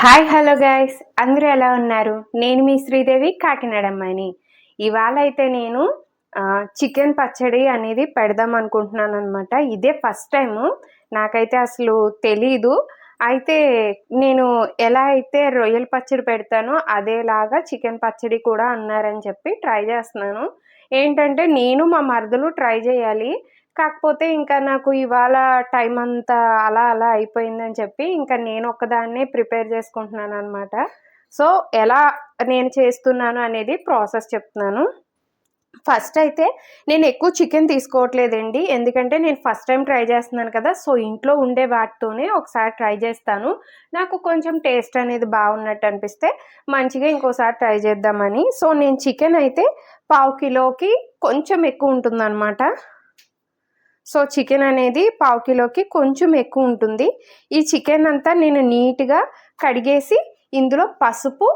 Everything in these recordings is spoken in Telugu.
హాయ్ హలో గైస్, అందరూ ఎలా ఉన్నారు? నేను మీ శ్రీదేవి, కాకినాడ అమ్మాయిని. ఇవాళ అయితే నేను చికెన్ పచ్చడి అనేది పెడదాం అనుకుంటున్నాను అనమాట. ఇదే ఫస్ట్ టైము, నాకైతే అసలు తెలీదు. అయితే నేను ఎలా అయితే రొయ్యల పచ్చడి పెడతానో అదేలాగా చికెన్ పచ్చడి కూడా అన్నారని చెప్పి ట్రై చేస్తున్నాను. ఏంటంటే నేను మా మరదలు ట్రై చేయాలి. కాకపోతే ఇంకా నాకు ఇవాళ టైం అంతా అలా అలా అయిపోయిందని చెప్పి ఇంకా నేను ఒక్కదాన్నే ప్రిపేర్ చేసుకుంటున్నాననమాట. సో, ఎలా నేను చేస్తున్నాను అనేది ప్రాసెస్ చెప్తున్నాను. ఫస్ట్ అయితే నేను ఎక్కువ చికెన్ తీసుకోవట్లేదండి. ఎందుకంటే నేను ఫస్ట్ టైం ట్రై చేస్తున్నాను కదా! సో, ఇంట్లో ఉండే వాటితోనే ఒకసారి ట్రై చేస్తాను. నాకు కొంచెం టేస్ట్ అనేది బాగున్నట్టు అనిపిస్తే మంచిగా ఇంకోసారి ట్రై చేద్దామని. సో, నేను చికెన్ అయితే పావు కిలోకి కొంచెం ఎక్కువ ఉంటుందనమాట. సో, చికెన్ అనేది పావు కిలోకి కొంచెం ఎక్కువ ఉంటుంది. ఈ చికెన్ అంతా నేను నీట్‌గా కడిగేసి ఇందులో పసుపు,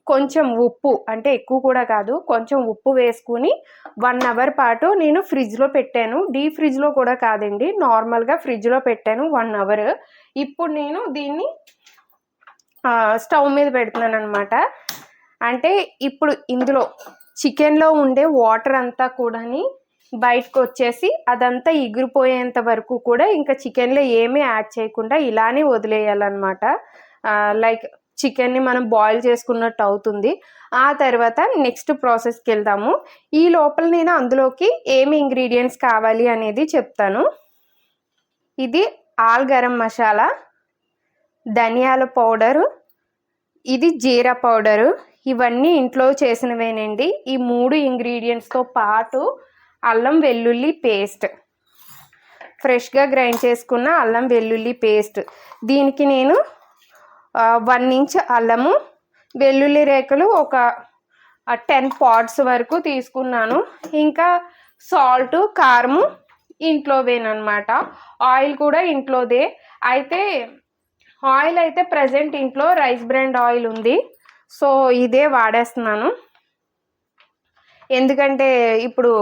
కొంచెం ఉప్పు, అంటే ఎక్కువ కూడా కాదు, కొంచెం ఉప్పు వేసుకొని 1 అవర్ పాటు నేను ఫ్రిడ్జ్‌లో పెట్టాను. డీప్ ఫ్రిడ్జ్‌లో కూడా కాదండి, నార్మల్‌గా ఫ్రిడ్జ్‌లో పెట్టాను 1 అవర్. ఇప్పుడు నేను దీన్ని స్టవ్ మీద పెడుతున్నాననమాట. అంటే ఇప్పుడు ఇందులో చికెన్‌లో ఉండే వాటర్ అంతా కూడాని బయటకొచ్చేసి అదంతా ఎగిరిపోయేంత వరకు కూడా ఇంకా చికెన్‌లో ఏమీ యాడ్ చేయకుండా ఇలానే వదిలేయాలన్నమాట. లైక్ చికెన్‌ని మనం బాయిల్ చేసుకున్నట్టు అవుతుంది. ఆ తర్వాత నెక్స్ట్ ప్రాసెస్‌కి వెళ్దాము. ఈ లోపల నేను అందులోకి ఏమి ఇంగ్రీడియంట్స్ కావాలి అనేది చెప్తాను. ఇది ఆల్ గరం మసాలా, ధనియాల పౌడరు, ఇది జీరా పౌడరు. ఇవన్నీ ఇంట్లో చేసినవేనండి. ఈ 3 ఇంగ్రీడియంట్స్‌తో పాటు అల్లం వెల్లుల్లి పేస్ట్, ఫ్రెష్‌గా గ్రైండ్ చేసుకున్న అల్లం వెల్లుల్లి పేస్ట్. దీనికి నేను 1 ఇంచ్ అల్లము, వెల్లుల్లి రేఖలు ఒక 10 పాడ్స్ వరకు తీసుకున్నాను. ఇంకా సాల్టు, కారము ఇంట్లోవేనమాట. ఆయిల్ కూడా ఇంట్లోదే. అయితే ఆయిల్ అయితే ప్రజెంట్ ఇంట్లో రైస్ బ్రాండ్ ఆయిల్ ఉంది. సో, ఇదే వాడేస్తున్నాను. ఎందుకంటే ఇప్పుడు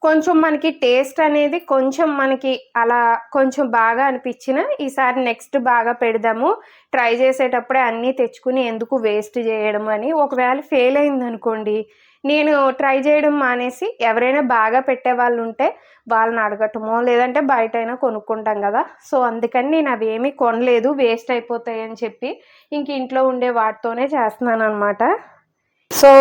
కొంచెం మనకి టేస్ట్ అనేది కొంచెం మనకి అలా కొంచెం బాగా అనిపించిన ఈసారి నెక్స్ట్ బాగా పెడదాము, ట్రై చేసేటప్పుడే అన్నీ తెచ్చుకుని ఎందుకు వేస్ట్ చేయడం అని. ఒకవేళ ఫెయిల్ అయిందనుకోండి, నేను ట్రై చేయడం మానేసి ఎవరైనా బాగా పెట్టేవాళ్ళు ఉంటే వాళ్ళని అడగటమో లేదంటే బయటైనా కొనుక్కుంటాం కదా. సో, అందుకని నేను అవి ఏమీ కొనలేదు, వేస్ట్ అయిపోతాయి అని చెప్పి ఇంక ఇంట్లో ఉండే వాటితోనే చేస్తున్నాను అనమాట. సో,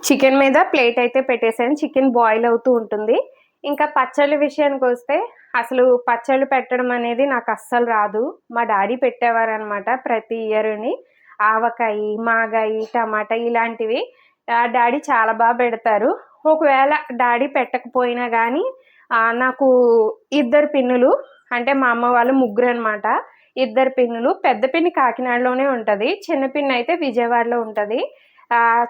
చికెన్ మీద ప్లేట్ అయితే పెట్టేసాను. చికెన్ బాయిల్ అవుతూ ఉంటుంది. ఇంకా పచ్చళ్ళ విషయానికి వస్తే అసలు పచ్చళ్ళు పెట్టడం అనేది నాకు అస్సలు రాదు. మా డాడీ పెట్టేవారనమాట ప్రతి ఇయర్‌ని. ఆవకాయి, మాగాయి, టమాటా ఇలాంటివి డాడీ చాలా బాగా పెడతారు. ఒకవేళ డాడీ పెట్టకపోయినా కానీ నాకు ఇద్దరు పిన్నులు, అంటే మా అమ్మ వాళ్ళు ముగ్గురనమాట. ఇద్దరు పిన్నులు. పెద్ద పిన్ని కాకినాడలోనే ఉంటది. చిన్న పిన్ని అయితే విజయవాడలో ఉంటది.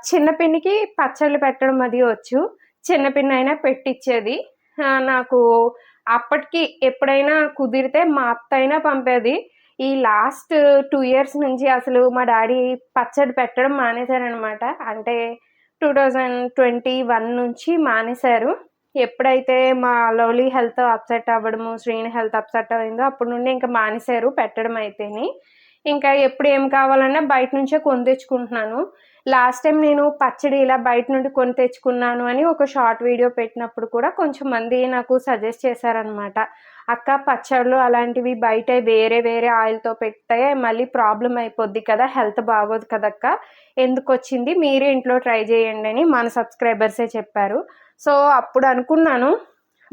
చిన్న పిన్నికి పచ్చళ్ళు పెట్టడం అది వచ్చు. చిన్న పిన్ని అయినా పెట్టిచ్చేది. నాకు అప్పటికి ఎప్పుడైనా కుదిరితే మా అత్త అయినా పంపేది. ఈ లాస్ట్ 2 ఇయర్స్ నుంచి అసలు మా డాడీ పచ్చడి పెట్టడం మానేశారనమాట. అంటే 2021 నుంచి మానేశారు. ఎప్పుడైతే మా లవ్లీ హెల్త్ అప్సెట్ అవ్వడము, శ్రీని హెల్త్ అప్సెట్ అయిందో అప్పటి నుండి ఇంకా మానేశారు పెట్టడం అయితేని. ఇంకా ఎప్పుడు ఏం కావాలన్నా బయట నుంచే కొని తెచ్చుకుంటున్నాను. లాస్ట్ టైం నేను పచ్చడి ఇలా బయట నుండి కొని తెచ్చుకున్నాను అని ఒక షార్ట్ వీడియో పెట్టినప్పుడు కూడా కొంచెం మంది నాకు సజెస్ట్ చేశారనమాట. అక్క, పచ్చళ్ళు అలాంటివి బయట వేరే వేరే ఆయిల్‌తో పెడితే మళ్ళీ ప్రాబ్లమ్ అయిపోద్ది కదా, హెల్త్ బాగోదు కదక్క, ఎందుకొచ్చింది, మీరే ఇంట్లో ట్రై చేయండి అని మన సబ్స్క్రైబర్సే చెప్పారు. సో, అప్పుడు అనుకున్నాను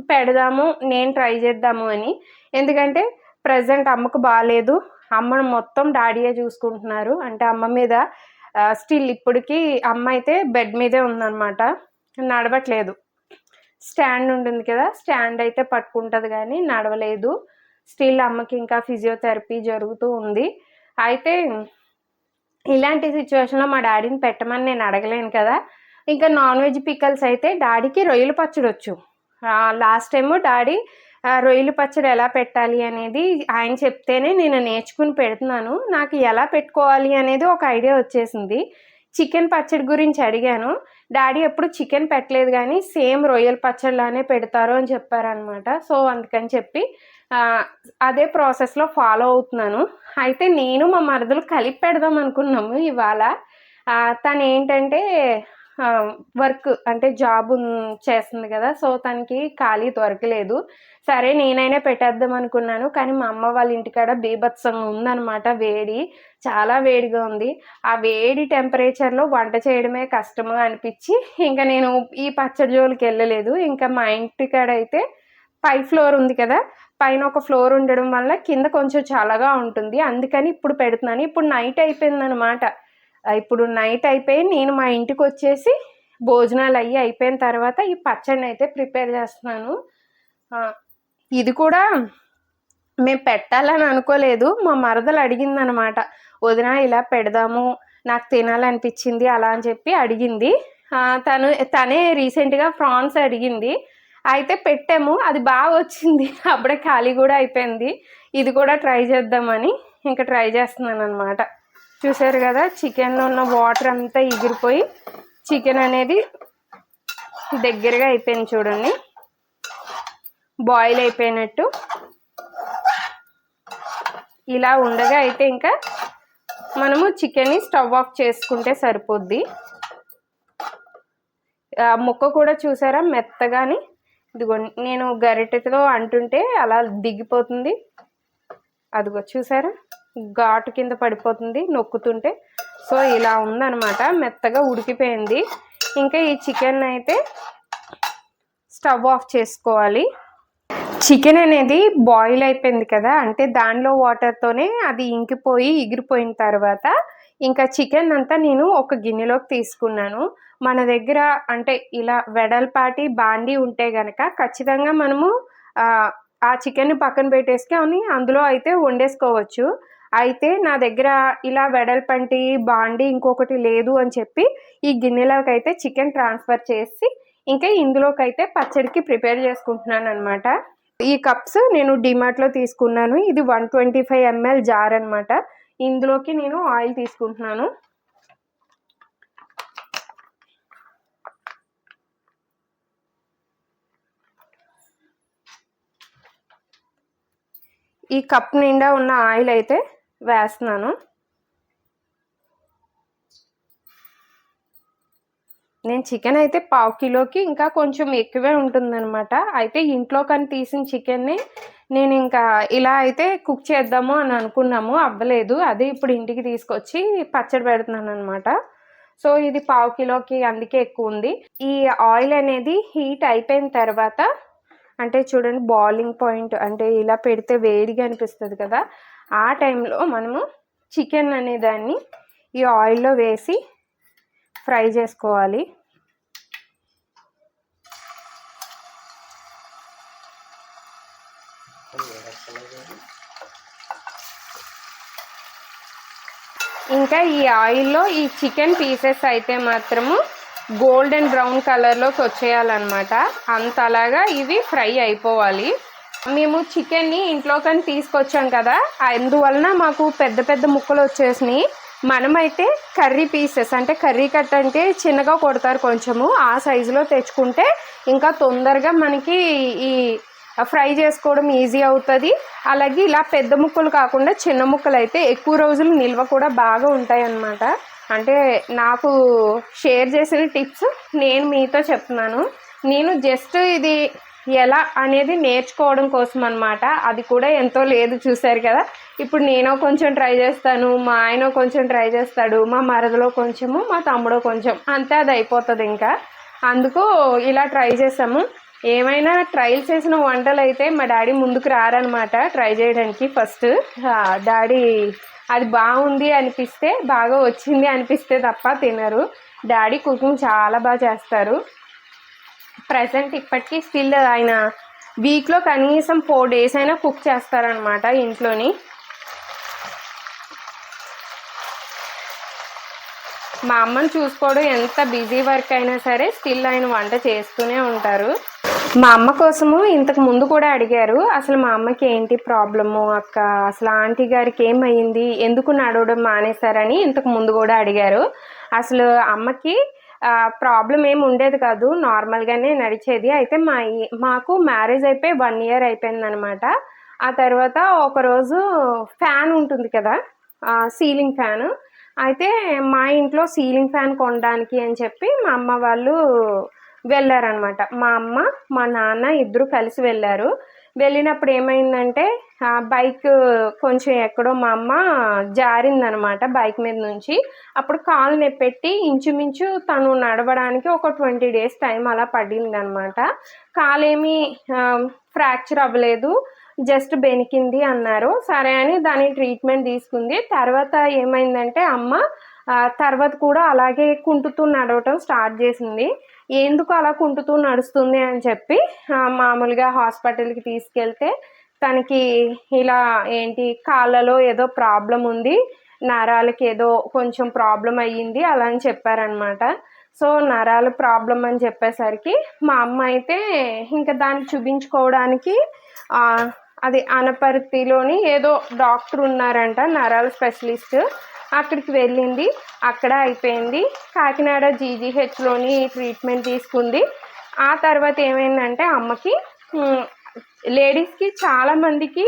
పెడదాము, నేను ట్రై చేద్దాము అని. ఎందుకంటే ప్రెజెంట్ అమ్మకు బాలేదు. అమ్మను మొత్తం డాడీయే చూసుకుంటున్నారు. అంటే అమ్మ మీద స్టిల్ ఇప్పటికి అమ్మ అయితే బెడ్ మీదే ఉందన్నమాట, నడవట్లేదు. స్టాండ్ ఉంటుంది కదా, స్టాండ్ అయితే పట్టుకుంటుంది కానీ నడవలేదు. స్టిల్ అమ్మకి ఇంకా ఫిజియోథెరపీ జరుగుతూ ఉంది. అయితే ఇలాంటి సిచ్యువేషన్‌లో మా డాడీని పెట్టమని నేను అడగలేను కదా. ఇంకా నాన్ వెజ్ పికల్స్ అయితే డాడీకి రొయ్యల పచ్చడొచ్చు. లాస్ట్ టైము డాడీ రొయ్యల పచ్చడి ఎలా పెట్టాలి అనేది ఆయన చెప్తేనే నేను నేర్చుకుని పెడుతున్నాను. నాకు ఎలా పెట్టుకోవాలి అనేది ఒక ఐడియా వచ్చేసింది. చికెన్ పచ్చడి గురించి అడిగాను. డాడీ ఎప్పుడు చికెన్ పెట్టలేదు కానీ సేమ్ రొయ్యల పచ్చడిలానే పెడతారు అని చెప్పారనమాట. సో, అందుకని చెప్పి అదే ప్రాసెస్లో ఫాలో అవుతున్నాను. అయితే నేను మా మరదలు కలిపి పెడదాం అనుకున్నాము ఇవాళ. తను ఏంటంటే వర్క్ అంటే జాబ్ చేస్తుంది కదా, సో తనకి ఖాళీ దొరకలేదు. సరే నేనైనా పెట్టేద్దాం అనుకున్నాను, కానీ మా అమ్మ వాళ్ళ ఇంటికాడ బీభత్సంగా ఉందన్నమాట. వేడి, చాలా వేడిగా ఉంది. ఆ వేడి టెంపరేచర్లో వంట చేయడమే కష్టము అనిపించి ఇంకా నేను ఈ పచ్చడి జోలికి వెళ్ళలేదు. ఇంకా మా ఇంటికాడ అయితే పై ఫ్లోర్ ఉంది కదా, పైన ఒక ఫ్లోర్ ఉండడం వల్ల కింద కొంచెం చల్లగా ఉంటుంది, అందుకని ఇప్పుడు పెడుతున్నాను. ఇప్పుడు నైట్ అయిపోయిందనమాట. ఇప్పుడు నైట్ అయిపోయి నేను మా ఇంటికి వచ్చేసి భోజనాలు అయిపోయిన తర్వాత ఈ పచ్చడిని అయితే ప్రిపేర్ చేస్తున్నాను. ఇది కూడా మేము పెట్టాలని అనుకోలేదు, మా మరదలు అడిగిందనమాట. వదిన ఇలా పెడదాము, నాకు తినాలనిపించింది అలా అని చెప్పి అడిగింది. తనే రీసెంట్గా ప్రాన్స్ అడిగింది, అయితే పెట్టాము. అది బాగా వచ్చింది, అప్పుడే ఖాళీ కూడా అయిపోయింది. ఇది కూడా ట్రై చేద్దామని ఇంకా ట్రై చేస్తున్నాను అనమాట. చూసారు కదా, చికెన్లో ఉన్న వాటర్ అంతా ఎగిరిపోయి చికెన్ అనేది దగ్గరగా అయిపోయింది చూడండి, బాయిల్ అయిపోయినట్టు. ఇలా ఉండగా అయితే ఇంకా మనము చికెన్ని స్టవ్ ఆఫ్ చేసుకుంటే సరిపోద్ది. ముక్క కూడా చూసారా మెత్తగాని, ఇదిగో నేను గరిటెతో అంటుంటే అలా దిగిపోతుంది. అదిగో చూసారా, ఘాటు కింద పడిపోతుంది నొక్కుతుంటే. సో ఇలా ఉందన్నమాట, మెత్తగా ఉడికిపోయింది. ఇంకా ఈ చికెన్ అయితే స్టవ్ ఆఫ్ చేసుకోవాలి. చికెన్ అనేది బాయిల్ అయిపోయింది కదా, అంటే దానిలో వాటర్తోనే అది ఇంకిపోయి ఎగిరిపోయిన తర్వాత ఇంకా చికెన్ అంతా నేను ఒక గిన్నెలోకి తీసుకున్నాను. మన దగ్గర అంటే ఇలా వెడల్పాటి బాండీ ఉంటే గనక ఖచ్చితంగా మనము ఆ చికెన్ పక్కన పెట్టేసుకొని అందులో అయితే వండేసుకోవచ్చు. అయితే నా దగ్గర ఇలా వెడల్పంటి బాండీ ఇంకొకటి లేదు అని చెప్పి ఈ గిన్నెలోకి అయితే చికెన్ ట్రాన్స్ఫర్ చేసి ఇంకా ఇందులోకి అయితే పచ్చడికి ప్రిపేర్ చేసుకుంటున్నాను అనమాట. ఈ కప్స్ నేను డిమార్ట్లో తీసుకున్నాను. ఇది 125 ml జార్ అనమాట. ఇందులోకి నేను ఆయిల్ తీసుకుంటున్నాను. ఈ కప్ నిండా ఉన్న ఆయిల్ అయితే వేస్తున్నాను. నేను చికెన్ అయితే 1/2 కిలోకి ఇంకా కొంచెం ఎక్కువే ఉంటుందన్నమాట. అయితే ఇంట్లో కానీ తీసిన చికెన్ని నేను ఇంకా ఇలా అయితే కుక్ చేద్దాము అని అనుకున్నాము, అవ్వలేదు. అదే ఇప్పుడు ఇంటికి తీసుకొచ్చి పచ్చడి పెడుతున్నాను అనమాట. సో ఇది 1/2 కిలోకి, అందుకే ఎక్కువ ఉంది. ఈ ఆయిల్ అనేది హీట్ అయిపోయిన తర్వాత అంటే చూడండి బాయిలింగ్ పాయింట్, అంటే ఇలా పెడితే వేడిగా అనిపిస్తుంది కదా, ఆ టైంలో మనము చికెన్ అనే దాన్ని ఈ ఆయిల్లో వేసి ఫ్రై చేసుకోవాలి. ఇంకా ఈ ఆయిల్లో ఈ చికెన్ పీసెస్ అయితే మాత్రము గోల్డెన్ బ్రౌన్ కలర్లోకి వచ్చేయాలన్నమాట. అంతలాగా ఇవి ఫ్రై అయిపోవాలి. మేము చికెన్ని ఇంట్లోకని తీసుకొచ్చాం కదా, అందువలన మాకు పెద్ద పెద్ద ముక్కలు వచ్చేసినాయి. మనమైతే కర్రీ పీసెస్ అంటే కర్రీ కట్ అంటే చిన్నగా కొడతారు కొంచెము, ఆ సైజులో తెచ్చుకుంటే ఇంకా తొందరగా మనకి ఈ ఫ్రై చేసుకోవడం ఈజీ అవుతుంది. అలాగే ఇలా పెద్ద ముక్కలు కాకుండా చిన్న ముక్కలు అయితే ఎక్కువ రోజులు నిల్వ కూడా బాగా ఉంటాయి అన్నమాట. అంటే నాకు షేర్ చేసిన టిప్స్ నేను మీతో చెప్తున్నాను. నేను జస్ట్ ఇది ఎలా అనేది నేర్చుకోవడం కోసం అనమాట. అది కూడా ఎంతో లేదు, చూసారు కదా. ఇప్పుడు నేను కొంచెం ట్రై చేస్తాను, మా ఆయన కొంచెం ట్రై చేస్తాడు, మా మరదలో కొంచెము, మా తమ్ముడో కొంచెం, అంతే అది అయిపోతుంది. ఇంకా అందుకు ఇలా ట్రై చేసాము. ఏమైనా ట్రైల్స్ చేసిన వంటలు అయితే మా డాడీ ముందుకు రారనమాట ట్రై చేయడానికి. ఫస్ట్ డాడీ అది బాగుంది అనిపిస్తే, బాగా వచ్చింది అనిపిస్తే తప్ప తినరు. డాడీ కుకింగ్ చాలా బాగా చేస్తారు. ప్రజెంట్ ఇప్పటికీ స్టిల్ ఆయన వీక్లో కనీసం 4 days అయినా కుక్ చేస్తారనమాట ఇంట్లోని. మా అమ్మని చూసుకోవడం ఎంత బిజీ వర్క్ అయినా సరే స్టిల్ ఆయన వంట చేస్తూనే ఉంటారు. మా అమ్మ కోసము ఇంతకు ముందు కూడా అడిగారు, అసలు మా అమ్మకి ఏంటి ప్రాబ్లము అక్క, అసలు ఆంటీ గారికి ఏమయ్యింది, ఎందుకు నడవడం మానేశారని ఇంతకు ముందు కూడా అడిగారు. అసలు అమ్మకి ప్రాబ్లం ఏమి ఉండేది కాదు, నార్మల్గానే నడిచేది. అయితే మాకు మ్యారేజ్ అయిపోయి 1 year అయిపోయిందనమాట. ఆ తర్వాత ఒకరోజు ఫ్యాన్ ఉంటుంది కదా, సీలింగ్ ఫ్యాను. అయితే మా ఇంట్లో సీలింగ్ ఫ్యాన్ కొనడానికి అని చెప్పి మా అమ్మ వాళ్ళు వెళ్ళారనమాట. మా అమ్మ మా నాన్న ఇద్దరు కలిసి వెళ్ళారు. వెళ్ళినప్పుడు ఏమైందంటే బైక్ కొంచెం ఎక్కడో మా అమ్మ జారిందనమాట బైక్ మీద నుంచి. అప్పుడు కాలు నొప్పెట్టి ఇంచుమించు తను నడవడానికి ఒక 20 days టైం అలా పడిందనమాట. కాలేమీ ఫ్రాక్చర్ అవ్వలేదు, జస్ట్ బెనికింది అన్నారు. సరే అని దాని ట్రీట్మెంట్ తీసుకుంది. తర్వాత ఏమైందంటే అమ్మ తర్వాత కూడా అలాగే కుంటుతూ నడవటం స్టార్ట్ చేసింది. ఎందుకు అలా కుంటుతూ నడుస్తుంది అని చెప్పి మామూలుగా హాస్పిటల్కి తీసుకెళ్తే తనకి ఇలా ఏంటి కాళ్ళలో ఏదో ప్రాబ్లం ఉంది, నరాలకి ఏదో కొంచెం ప్రాబ్లం అయ్యింది అలా అని చెప్పారనమాట. సో నరాల ప్రాబ్లం అని చెప్పేసరికి మా అమ్మ అయితే ఇంకా దాన్ని చూపించుకోవడానికి అది అనపర్తిలోని ఏదో డాక్టర్ ఉన్నారంట, నరాల స్పెషలిస్ట్, అక్కడికి వెళ్ళింది. అక్కడ అయిపోయింది. కాకినాడ జీజీహెచ్లోని ట్రీట్మెంట్ తీసుకుంది. ఆ తర్వాత ఏమైందంటే అమ్మకి లేడీస్కి చాలామందికి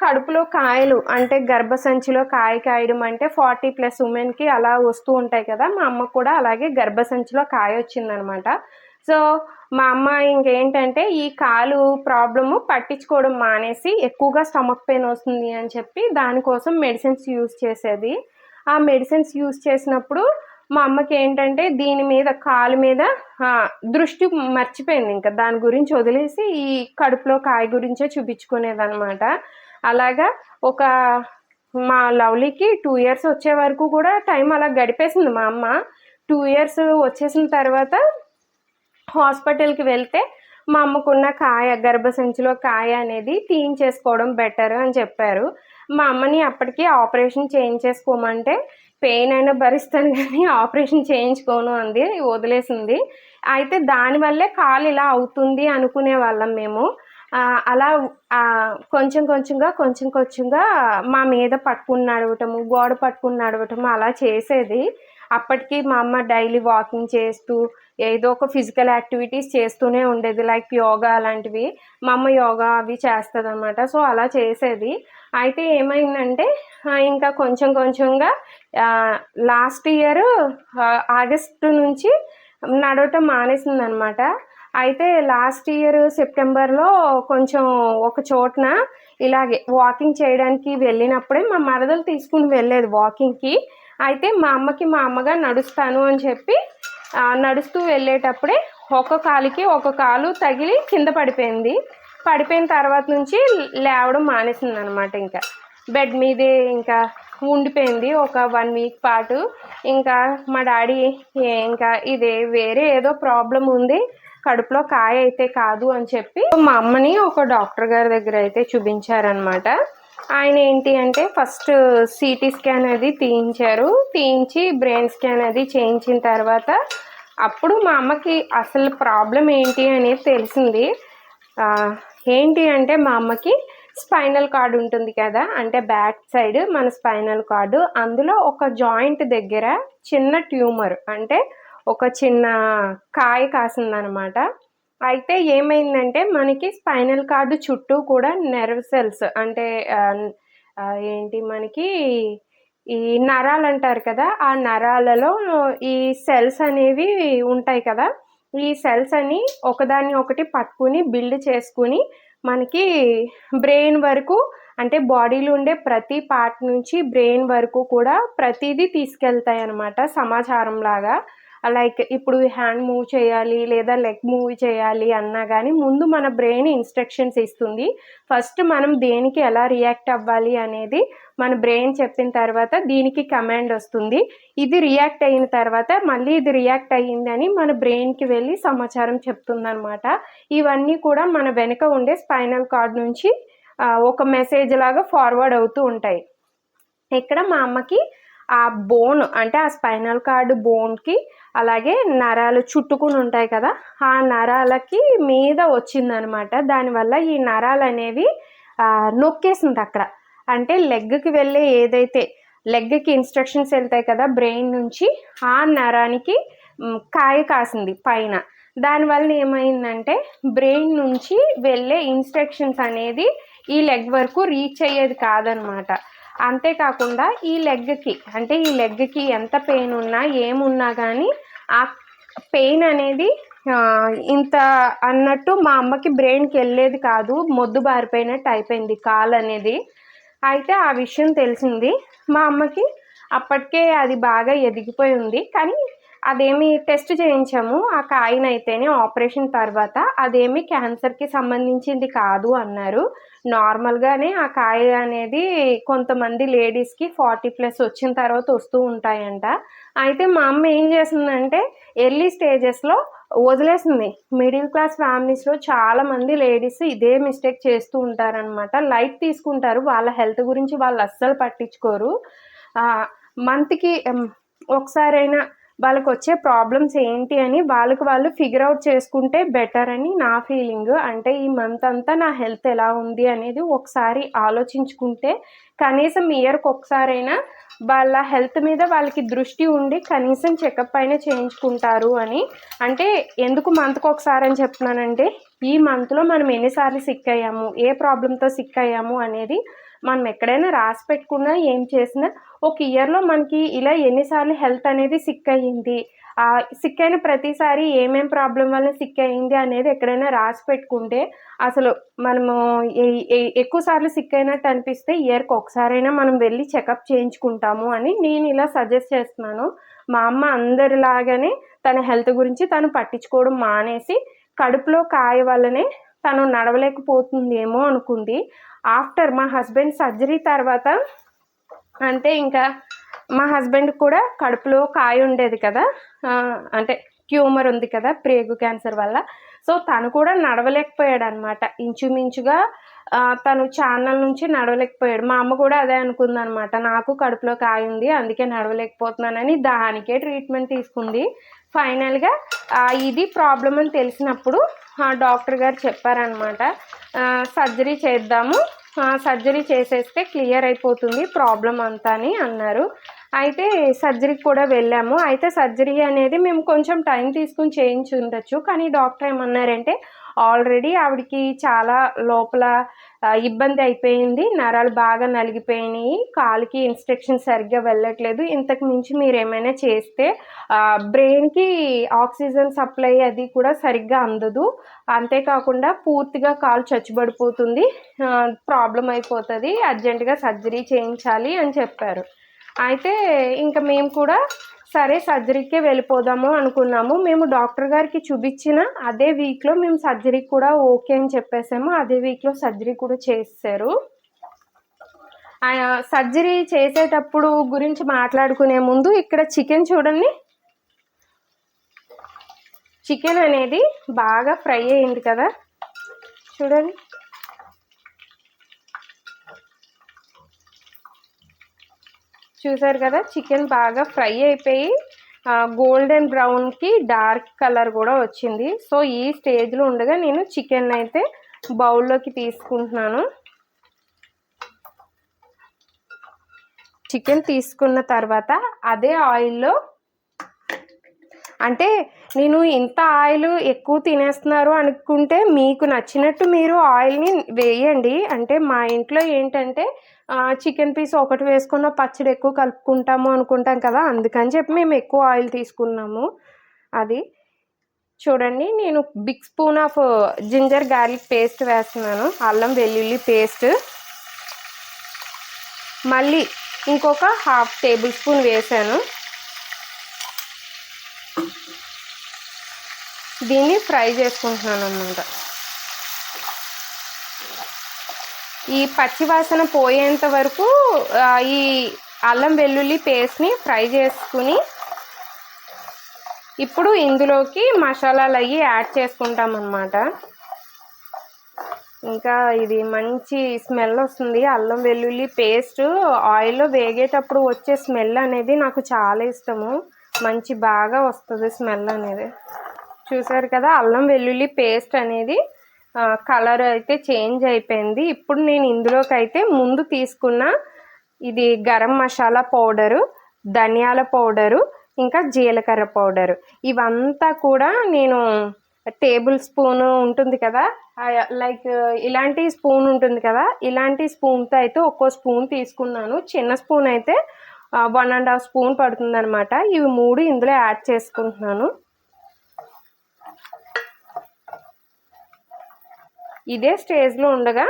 కడుపులో కాయలు అంటే గర్భసంచిలో కాయడం అంటే 40+ ఉమెన్కి అలా వస్తూ ఉంటాయి కదా. మా అమ్మకు కూడా అలాగే గర్భసంచిలో కాయ వచ్చిందనమాట. సో మా అమ్మ ఇంకేంటంటే ఈ కాలు ప్రాబ్లము పట్టించుకోవడం మానేసి ఎక్కువగా స్టమక్ పెయిన్ వస్తుంది అని చెప్పి దానికోసం మెడిసిన్స్ యూజ్ చేసేది. ఆ మెడిసిన్స్ యూజ్ చేసినప్పుడు మా అమ్మకి ఏంటంటే దీని మీద కాలు మీద దృష్టి మర్చిపోయింది. ఇంకా దాని గురించి వదిలేసి ఈ కడుపులో కాయ గురించే చూపించుకునేదనమాట. అలాగా ఒక మా లవ్లీకి 2 years వచ్చే వరకు కూడా టైం అలా గడిపేసింది మా అమ్మ. 2 years వచ్చేసిన తర్వాత హాస్పిటల్కి వెళ్తే మా అమ్మకున్న కాయ గర్భసంచిలో కాయ అనేది తీయించేసుకోవడం బెటర్ అని చెప్పారు. మా అమ్మని అప్పటికి ఆపరేషన్ చేయించేసుకోమంటే పెయిన్ అయినా భరిస్తాను కానీ ఆపరేషన్ చేయించుకోను అంది, వదిలేసింది. అయితే దానివల్లే కాలు ఇలా అవుతుంది అనుకునే వాళ్ళం మేము. అలా కొంచెం కొంచెంగా మా మీద పట్టుకుని నడవటము, గోడ పట్టుకుని నడవటము అలా చేసేది. అప్పటికి మా అమ్మ డైలీ వాకింగ్ చేస్తూ ఏదో ఒక ఫిజికల్ యాక్టివిటీస్ చేస్తూనే ఉండేది, లైక్ యోగా అలాంటివి. మా అమ్మ యోగా అవి చేస్తుంది అనమాట. సో అలా చేసేది. అయితే ఏమైందంటే ఇంకా కొంచెంగా లాస్ట్ ఇయర్ ఆగస్టు నుంచి నడవటం మానేసింది అనమాట. అయితే లాస్ట్ ఇయర్ సెప్టెంబర్లో కొంచెం ఒక చోటన ఇలాగే వాకింగ్ చేయడానికి వెళ్ళినప్పుడే మా మరదలు తీసుకుని వెళ్ళేది వాకింగ్కి. అయితే మా అమ్మకి మా అమ్మగా నడుస్తాను అని చెప్పి నడుస్తూ వెళ్ళేటప్పుడే ఒక కాలు తగిలి కింద పడిపోయింది. పడిపోయిన తర్వాత నుంచి లేవడం మానేసింది అనమాట. ఇంకా బెడ్ మీదే ఇంకా ఉండిపోయింది ఒక 1 week పాటు. ఇంకా మా డాడీ ఇంకా ఇదే వేరే ఏదో ప్రాబ్లం ఉంది, కడుపులో కాయ అయితే కాదు అని చెప్పి మా అమ్మని ఒక డాక్టర్ గారి దగ్గర అయితే చూపించారనమాట. ఆయన ఏంటి అంటే ఫస్ట్ సిటీ స్కాన్ అది తీయించి బ్రెయిన్ స్కాన్ అది చేయించిన తర్వాత అప్పుడు మా అమ్మకి అసలు ప్రాబ్లం ఏంటి అనేది తెలిసింది. ఏంటి అంటే మా అమ్మకి స్పైనల్ కార్డ్ ఉంటుంది కదా, అంటే బ్యాక్ సైడ్ మన స్పైనల్ కార్డు, అందులో ఒక జాయింట్ దగ్గర చిన్న ట్యూమర్ అంటే ఒక చిన్న కాయ కాసిందనమాట. అయితే ఏమైందంటే మనకి స్పైనల్ కార్డు చుట్టూ కూడా నెర్వ్ సెల్స్ అంటే ఏంటి మనకి ఈ నరాలు అంటారు కదా, ఆ నరాలలో ఈ సెల్స్ అనేవి ఉంటాయి కదా. ఈ సెల్స్ అని ఒకదాన్ని ఒకటి పట్టుకుని బిల్డ్ చేసుకుని మనకి బ్రెయిన్ వరకు అంటే బాడీలో ఉండే ప్రతి పార్ట్ నుంచి బ్రెయిన్ వరకు కూడా ప్రతిదీ తీసుకెళ్తాయి అన్నమాట, సమాచారం లాగా. లైక్ ఇప్పుడు హ్యాండ్ మూవ్ చేయాలి లేదా లెగ్ మూవ్ చేయాలి అన్నా కానీ ముందు మన బ్రెయిన్ ఇన్స్ట్రక్షన్స్ ఇస్తుంది. ఫస్ట్ మనం దేనికి ఎలా రియాక్ట్ అవ్వాలి అనేది మన బ్రెయిన్ చెప్పిన తర్వాత దీనికి కమాండ్ వస్తుంది. ఇది రియాక్ట్ అయిన తర్వాత మళ్ళీ ఇది రియాక్ట్ అయ్యిందని మన బ్రెయిన్కి వెళ్ళి సమాచారం చెప్తుంది అనమాట. ఇవన్నీ కూడా మన వెనుక ఉండే స్పైనల్ కార్డ్ నుంచి ఒక మెసేజ్ లాగా ఫార్వర్డ్ అవుతూ ఉంటాయి. ఇక్కడ మా అమ్మకి ఆ బోన్ అంటే ఆ స్పైనల్ కార్డ్ బోన్కి అలాగే నరాలు చుట్టుకుని ఉంటాయి కదా, ఆ నరాలకి మీద వచ్చిందనమాట. దానివల్ల ఈ నరాలు అనేవి నొక్కేసింది అక్కడ. అంటే లెగ్కి వెళ్ళే ఏదైతే లెగ్కి ఇన్స్ట్రక్షన్స్ వెళ్తాయి కదా బ్రెయిన్ నుంచి, ఆ నరానికి కాయ కాసింది పైన. దానివల్ల ఏమైందంటే బ్రెయిన్ నుంచి వెళ్ళే ఇన్స్ట్రక్షన్స్ అనేది ఈ లెగ్ వరకు రీచ్ అయ్యేది కాదనమాట. అంతేకాకుండా ఈ లెగ్కి ఎంత పెయిన్ ఉన్నా ఏమున్నా కానీ ఆ పెయిన్ అనేది ఇంత అన్నట్టు మా అమ్మకి బ్రెయిన్కి వెళ్ళేది కాదు, మొద్దు బారిపోయినట్టు అయిపోయింది కాలు అనేది. అయితే ఆ విషయం తెలిసింది మా అమ్మకి. అప్పటికే అది బాగా ఎదిగిపోయి ఉంది. కానీ అదేమి టెస్ట్ చేయించాము ఆ కాయనైతేనే ఆపరేషన్ తర్వాత, అదేమి క్యాన్సర్కి సంబంధించింది కాదు అన్నారు. నార్మల్గానే ఆ కాయ అనేది కొంతమంది లేడీస్కి 40+ వచ్చిన తర్వాత వస్తూ ఉంటాయంట. అయితే మా అమ్మ ఏం చేసిందంటే ఎర్లీ స్టేజెస్లో వదిలేసింది. మిడిల్ క్లాస్ ఫ్యామిలీస్లో చాలామంది లేడీస్ ఇదే మిస్టేక్ చేస్తూ ఉంటారనమాట. లైట్ తీసుకుంటారు, వాళ్ళ హెల్త్ గురించి వాళ్ళు అస్సలు పట్టించుకోరు. మంత్కి ఒకసారైనా వాళ్ళకి వచ్చే ప్రాబ్లమ్స్ ఏంటి అని వాళ్ళకి వాళ్ళు ఫిగర్ అవుట్ చేసుకుంటే బెటర్ అని నా ఫీలింగ్. అంటే ఈ మంత్ అంతా నా హెల్త్ ఎలా ఉంది అనేది ఒకసారి ఆలోచించుకుంటే కనీసం ఇయర్కి ఒకసారైనా వాళ్ళ హెల్త్ మీద వాళ్ళకి దృష్టి ఉండి కనీసం చెకప్ అయినా చేయించుకుంటారు అని. అంటే ఎందుకు మంత్కి ఒకసారి అని చెప్తున్నానంటే ఈ మంత్లో మనం ఎన్నిసార్లు సిక్ అయ్యాము, ఏ ప్రాబ్లంతో సిక్ అయ్యాము అనేది మనం ఎక్కడైనా రాసి పెట్టుకున్నా ఏం చేసినా ఒక ఇయర్లో మనకి ఇలా ఎన్నిసార్లు హెల్త్ అనేది సిక్ అయ్యింది, సిక్ అయిన ప్రతిసారి ఏమేం ప్రాబ్లం వల్ల సిక్ అయ్యింది అనేది ఎక్కడైనా రాసి పెట్టుకుంటే అసలు మనము ఎక్కువ సార్లు సిక్ అయినట్టు అనిపిస్తే ఇయర్కి ఒకసారైనా మనం వెళ్ళి చెకప్ చేయించుకుంటాము అని నేను ఇలా సజెస్ట్ చేస్తున్నాను. మా అమ్మ అందరిలాగానే తన హెల్త్ గురించి తను పట్టించుకోవడం మానేసి కడుపులో కాయ వల్లనే తను నడవలేకపోతుందేమో అనుకుంది. ఆఫ్టర్ మా హస్బెండ్ సర్జరీ తర్వాత అంటే ఇంకా మా హస్బెండ్ కూడా కడుపులో కాయ ఉండేది కదా, అంటే ట్యూమర్ ఉంది కదా ప్రేగు క్యాన్సర్ వల్ల. సో తను కూడా నడవలేకపోయాడు అనమాట. ఇంచుమించుగా తను ఛానల్ నుంచి నడవలేకపోయాడు. మా అమ్మ కూడా అదే అనుకుందనమాట, నాకు కడుపులో కాయ ఉంది అందుకే నడవలేకపోతున్నానని. దానికే ట్రీట్మెంట్ తీసుకుంది. ఫైనల్గా ఇది ప్రాబ్లం అని తెలిసినప్పుడు డాక్టర్ గారు చెప్పారనమాట, సర్జరీ చేద్దాము, సర్జరీ చేసేస్తే క్లియర్ అయిపోతుంది ప్రాబ్లం అంతా అని అన్నారు. అయితే సర్జరీకి కూడా వెళ్ళాము. అయితే సర్జరీ అనేది మేము కొంచెం టైం తీసుకుని చేయించి ఉండొచ్చు, కానీ డాక్టర్ ఏమన్నారంటే ఆల్రెడీ ఆవిడకి చాలా లోపల ఇబ్బంది అయిపోయింది, నరాలు బాగా నలిగిపోయినాయి, కాలుకి ఇన్స్ట్రక్షన్ సరిగ్గా వెళ్ళట్లేదు, ఇంతకు మించి మీరు ఏమైనా చేస్తే బ్రెయిన్కి ఆక్సిజన్ సప్లై అది కూడా సరిగ్గా అందదు, అంతేకాకుండా పూర్తిగా కాలు చచ్చుబడిపోతుంది, ప్రాబ్లం అయిపోతుంది, అర్జెంటుగా సర్జరీ చేయించాలి అని చెప్పారు. అయితే ఇంకా మేము కూడా సరే సర్జరీకే వెళ్ళిపోదాము అనుకున్నాము. మేము డాక్టర్ గారికి చూపించిన అదే వీక్లో మేము సర్జరీకి కూడా ఓకే అని చెప్పేసాము. అదే వీక్లో సర్జరీ కూడా చేశారు. సర్జరీ చేసేటప్పుడు గురించి మాట్లాడుకునే ముందు ఇక్కడ చికెన్ చూడండి. చికెన్ అనేది బాగా ఫ్రై అయింది కదా, చూడండి. చూసారు కదా, చికెన్ బాగా ఫ్రై అయిపోయి గోల్డెన్ బ్రౌన్కి డార్క్ కలర్ కూడా వచ్చింది. సో ఈ స్టేజ్లో ఉండగా నేను చికెన్ అయితే బౌల్లోకి తీసుకుంటున్నాను. చికెన్ తీసుకున్న తర్వాత అదే ఆయిల్లో, అంటే నేను ఇంత ఆయిల్ ఎక్కువ తినేస్తున్నారు అనుకుంటే మీకు నచ్చినట్టు మీరు ఆయిల్ని వేయండి. అంటే మా ఇంట్లో ఏంటంటే చికెన్ పీస్ ఒకటి వేసుకున్న పచ్చడి ఎక్కువ కలుపుకుంటాము అనుకుంటాం కదా, అందుకని చెప్పి మేము ఎక్కువ ఆయిల్ తీసుకున్నాము. అది చూడండి, నేను big spoon of ginger garlic paste వేస్తున్నాను, అల్లం వెల్లుల్లి పేస్ట్. మళ్ళీ ఇంకొక 1/2 టేబుల్ స్పూన్ వేసాను. దీన్ని ఫ్రై చేసుకుంటున్నాను అన్నమాట. ఈ పచ్చివాసన పోయేంత వరకు ఈ అల్లం వెల్లుల్లి పేస్ట్ని ఫ్రై చేసుకుని ఇప్పుడు ఇందులోకి మసాలాలు అవి యాడ్ చేసుకుంటాం అన్నమాట. ఇంకా ఇది మంచి స్మెల్ వస్తుంది. అల్లం వెల్లుల్లి పేస్ట్ ఆయిల్లో వేగేటప్పుడు వచ్చే స్మెల్ అనేది నాకు చాలా ఇష్టము. మంచి బాగా వస్తుంది స్మెల్ అనేది. చూసారు కదా, అల్లం వెల్లుల్లి పేస్ట్ అనేది కలర్ అయితే చేంజ్ అయిపోయింది. ఇప్పుడు నేను ఇందులోకి అయితే ముందు తీసుకున్న ఇది గరం మసాలా పౌడరు, ధనియాల పౌడరు, ఇంకా జీలకర్ర పౌడరు, ఇవంతా కూడా నేను టేబుల్ స్పూన్ ఉంటుంది కదా, లైక్ ఇలాంటి స్పూన్ ఉంటుంది కదా, ఇలాంటి స్పూన్తో అయితే ఒక్కో స్పూన్ తీసుకున్నాను. చిన్న స్పూన్ అయితే 1.5 స్పూన్ పడుతుంది అనమాట. ఇవి 3 ఇందులో యాడ్ చేసుకుంటున్నాను. ఇదే స్టేజ్లో ఉండగా